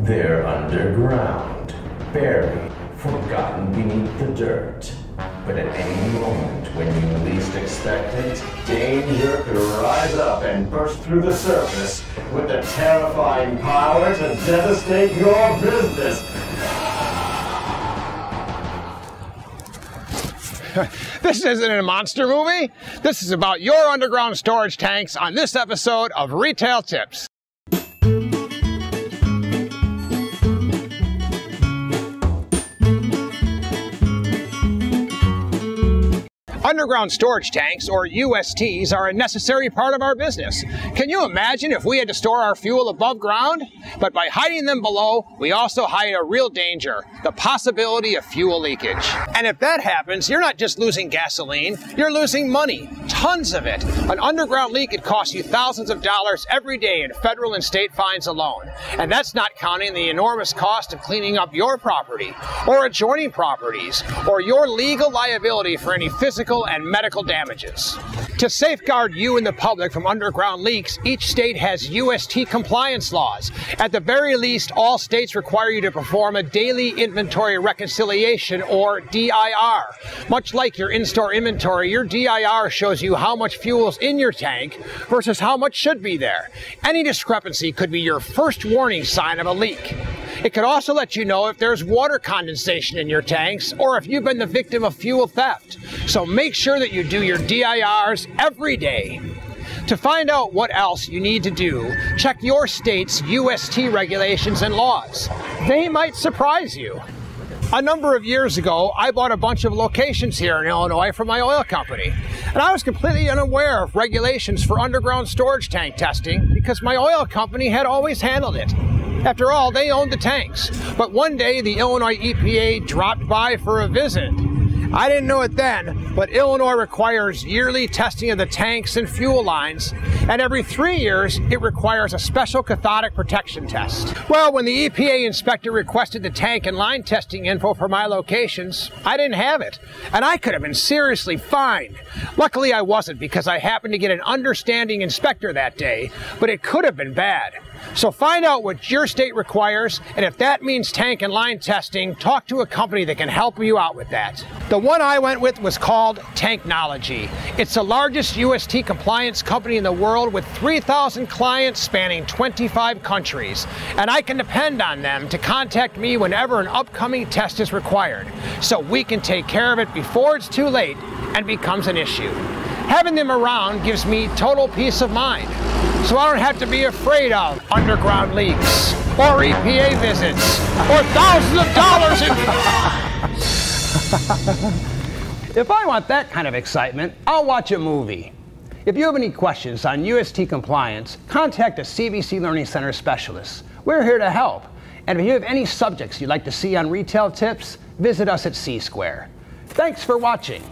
They're underground, buried, forgotten beneath the dirt. But at any moment when you least expect it, danger could rise up and burst through the surface with the terrifying power to devastate your business. This isn't a monster movie. This is about your underground storage tanks on this episode of Retail Tips. Underground storage tanks, or USTs, are a necessary part of our business. Can you imagine if we had to store our fuel above ground? But by hiding them below, we also hide a real danger, the possibility of fuel leakage. And if that happens, you're not just losing gasoline, you're losing money, tons of it. An underground leak could cost you thousands of dollars every day in federal and state fines alone. And that's not counting the enormous cost of cleaning up your property, or adjoining properties, or your legal liability for any physical and medical damages. To safeguard you and the public from underground leaks, each state has UST compliance laws. At the very least, all states require you to perform a daily inventory reconciliation, or DIR. Much like your in-store inventory, your DIR shows you how much fuel is in your tank versus how much should be there. Any discrepancy could be your first warning sign of a leak. It could also let you know if there's water condensation in your tanks or if you've been the victim of fuel theft. So make sure that you do your DIRs every day. To find out what else you need to do, check your state's UST regulations and laws. They might surprise you. A number of years ago, I bought a bunch of locations here in Illinois for my oil company. And I was completely unaware of regulations for underground storage tank testing because my oil company had always handled it. After all, they owned the tanks. But one day, the Illinois EPA dropped by for a visit. I didn't know it then, but Illinois requires yearly testing of the tanks and fuel lines, and every 3 years, it requires a special cathodic protection test. Well, when the EPA inspector requested the tank and line testing info for my locations, I didn't have it, and I could have been seriously fined. Luckily, I wasn't, because I happened to get an understanding inspector that day, but it could have been bad. So find out what your state requires, and if that means tank and line testing, talk to a company that can help you out with that. The one I went with was called Tanknology. It's the largest UST compliance company in the world with 3,000 clients spanning 25 countries. And I can depend on them to contact me whenever an upcoming test is required, so we can take care of it before it's too late and becomes an issue. Having them around gives me total peace of mind, so I don't have to be afraid of underground leaks, or EPA visits, or thousands of dollars in... If I want that kind of excitement, I'll watch a movie. If you have any questions on UST compliance, contact a CVC Learning Center specialist. We're here to help. And if you have any subjects you'd like to see on Retail Tips, visit us at C-Square. Thanks for watching.